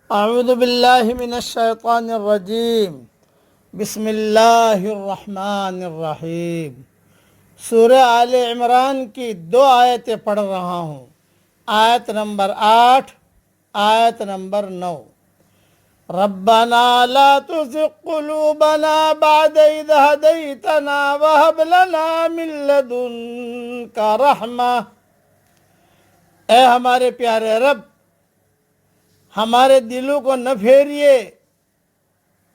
اعوذ باللہ من الشیطان الرجیم بسم اللہ الرحمن الرحیم۔ سورہ آل عمران کی 2 آیتیں پڑھ رہا ہوں، آیت نمبر 8، آیت نمبر 9۔ ربنا لا تزغ قلوبنا بعد إذ هديتنا وهب لنا من لدنك رحمة۔ اے ہمارے پیارے رب، ہمارے دلوں کو نہ پھیریے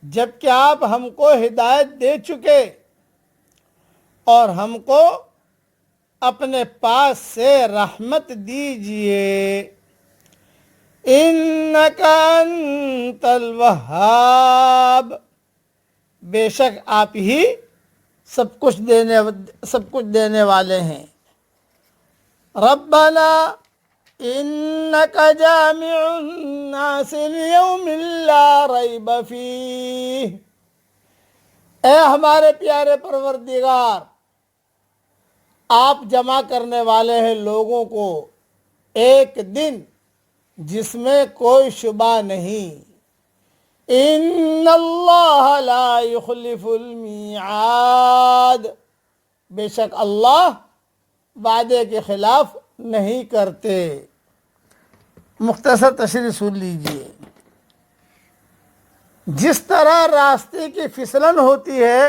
جبکہ آپ ہم کو ہدایت دے چکے اور ہم کو اپنے پاس سے رحمت دیجئے۔ انک انت الوہاب، بے شک آپ ہی سب کچھ دینے والے ہیں۔ ربنا انک جامع الناس لیوم لا ریب فیہ، اے ہمارے پیارے پروردگار، آپ جمع کرنے والے ہیں لوگوں کو ایک دن جس میں کوئی شبہ نہیں۔ ان اللہ لا یخلف المیعاد، بے شک اللہ وعدے کے خلاف نہیں کرتے۔ مختصر تشریح سن لیجئے۔ جس طرح راستے کی پھسلن ہوتی ہے،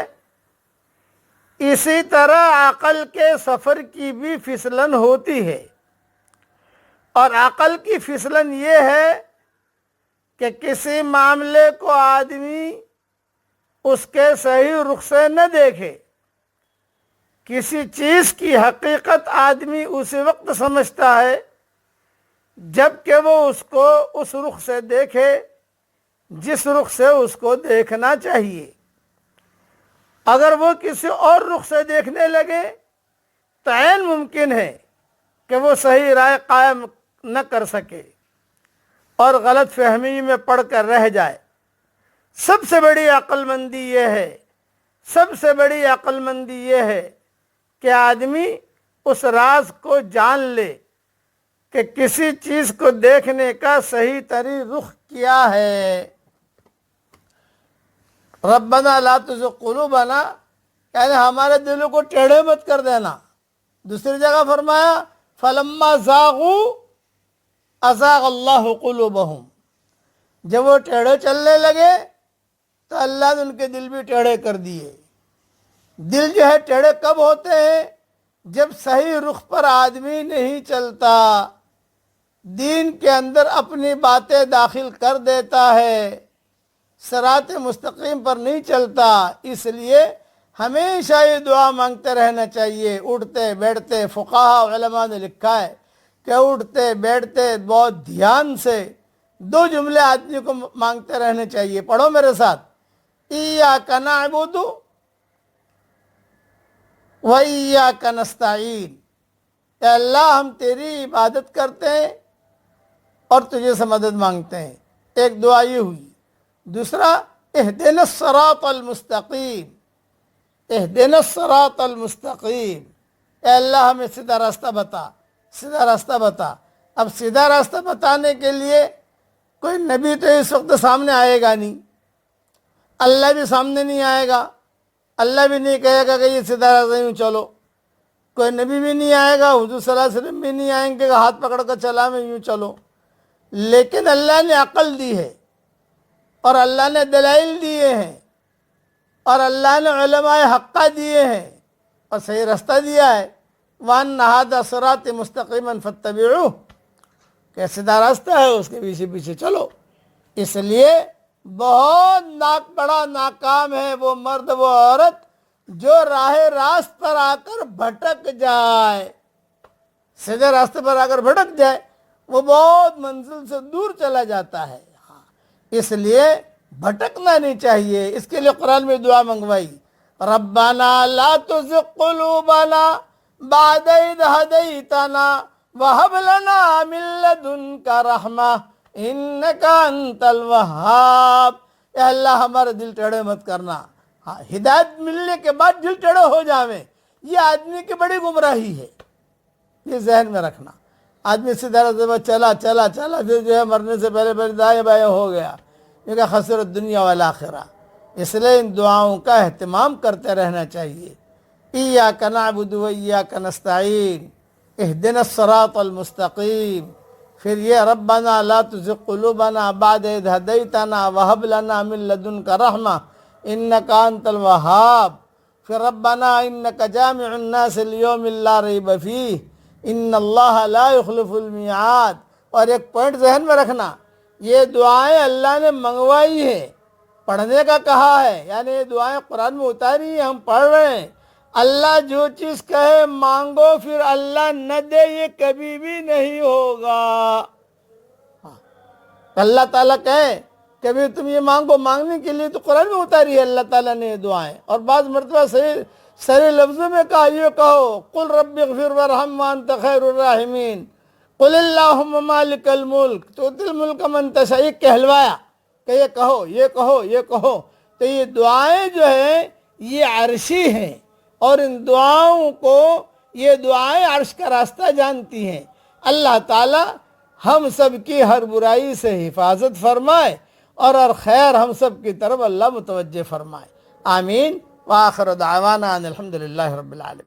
اسی طرح عقل کے سفر کی بھی پھسلن ہوتی ہے، اور عقل کی پھسلن یہ ہے کہ کسی معاملے کو آدمی اس کے صحیح رخ سے نہ دیکھے۔ کسی چیز کی حقیقت آدمی اسی وقت سمجھتا ہے جب کہ وہ اس کو اس رخ سے دیکھے جس رخ سے اس کو دیکھنا چاہیے۔ اگر وہ کسی اور رخ سے دیکھنے لگے تو عین ممکن ہے کہ وہ صحیح رائے قائم نہ کر سکے اور غلط فہمی میں پڑ کر رہ جائے۔ سب سے بڑی عقل مندی یہ ہے کہ آدمی اس راز کو جان لے کہ کسی چیز کو دیکھنے کا صحیح ترین رخ کیا ہے۔ ربنا لا تزغ قلوبنا، یعنی ہمارے دلوں کو ٹیڑھے مت کر دینا۔ دوسری جگہ فرمایا فلما زاغوا ازاغ اللہ قلوبہم، جب وہ ٹیڑھے چلنے لگے تو اللہ نے ان کے دل بھی ٹیڑھے کر دیے۔ دل جو ہے ٹیڑھے کب ہوتے ہیں؟ جب صحیح رخ پر آدمی نہیں چلتا، دین کے اندر اپنی باتیں داخل کر دیتا ہے، صراط مستقیم پر نہیں چلتا۔ اس لیے ہمیشہ یہ دعا مانگتے رہنا چاہیے، اٹھتے بیٹھتے۔ فقہاء علماء نے لکھا ہے کہ اٹھتے بیٹھتے بہت دھیان سے 2 جملے آدمی کو مانگتے رہنے چاہیے۔ پڑھو میرے ساتھ، ایاک نعبد و ایاک نستعین، اے اللہ ہم تیری عبادت کرتے ہیں اور تجھے سے مدد مانگتے ہیں۔ ایک دعا یہ ہوئی۔ دوسرا اہدنا الصراط المستقیم، اہدنا الصراط المستقیم، اے اللہ ہمیں سیدھا راستہ بتا، سیدھا راستہ بتا۔ اب سیدھا راستہ بتانے کے لیے کوئی نبی تو اس وقت سامنے آئے گا نہیں، اللہ بھی سامنے نہیں آئے گا، اللہ بھی نہیں کہے گا کہ یہ سیدھا راستہ یوں چلو، کوئی نبی بھی نہیں آئے گا، حضور صلی اللہ علیہ وسلم بھی نہیں آئیں گے کہ ہاتھ پکڑ کر چلا میں یوں چلو۔ لیکن اللہ نے عقل دی ہے اور اللہ نے دلائل دیے ہیں اور اللہ نے علماء حقہ دیے ہیں اور صحیح راستہ دیا ہے۔ وَأَنَّ هَذَا صِرَاطِ مُسْتَقِيمًا فَاتَّبِعُوهُ، کہ سیدھا راستہ ہے، اس کے پیچھے پیچھے چلو۔ اس لیے بہت بڑا ناکام ہے وہ مرد وہ عورت جو راہ راست پر آ کر بھٹک جائے۔ سیدھے راستے پر آ کر بھٹک جائے، وہ بہت منزل سے دور چلا جاتا ہے۔ اس لیے بھٹکنا نہیں چاہیے۔ اس کے لیے قرآن میں دعا منگوائی، ربنا لا تزغ قلوبنا بعد اذ ہدیتنا وہب لنا من لدنک رحمہ انک انت الوہاب، اے اللہ ہمارے دل ٹیڑھے مت کرنا۔ ہدایت ملنے کے بعد دل ٹیڑھے ہو جاویں، یہ آدمی کی بڑی گمراہی ہے، یہ ذہن میں رکھنا۔ آدمی سیدھا رہتا چلا چلا چلا، پھر جو ہے مرنے سے پہلے پہلے دائیں بائیں ہو گیا، یہ کہ خسر الدنیا والآخرہ۔ اس لیے ان دعاؤں کا اہتمام کرتے رہنا چاہیے۔ ایاک نعبد و ایاک نستعین، اہدنا الصراط المستقیم، پھر یہ ربنا لا تزغ قلوبنا بعد اذ ہدیتنا وہب لنا من لدنک رحمہ انک انت الوہاب، پھر ربنا انک جامع الناس لیوم لا ریب فیہ ان اللہ لا یخلف المیعاد۔ اور ایک پوائنٹ ذہن میں رکھنا، یہ دعائیں اللہ نے منگوائی ہے، پڑھنے کا کہا ہے، یعنی یہ دعائیں قرآن میں اتاری ہیں، ہم پڑھ رہے ہیں۔ اللہ جو چیز کہے مانگو، پھر اللہ نہ دے، یہ کبھی بھی نہیں ہوگا۔ اللہ تعالیٰ کہے کبھی تم یہ مانگو، مانگنے کے لیے تو قرآن میں اتاری ہے اللہ تعالیٰ نے یہ دعائیں، اور بعض مرتبہ سارے لفظوں میں کہا، یہ کہو قل رب اغفر وارحم وانت خیر الراحمین، قل اللہم مالک الملک تؤتی الملک من تشاء، یہ کہلوایا کہ یہ کہو یہ کہو یہ کہو۔ تو یہ دعائیں جو ہیں یہ عرشی ہیں، اور ان دعاؤں کو، یہ دعائیں عرش کا راستہ جانتی ہیں۔ اللہ تعالیٰ ہم سب کی ہر برائی سے حفاظت فرمائے، اور ہر خیر ہم سب کی طرف اللہ متوجہ فرمائے۔ آمین۔ وآخر دعوانا ان الحمدللہ رب العالمین۔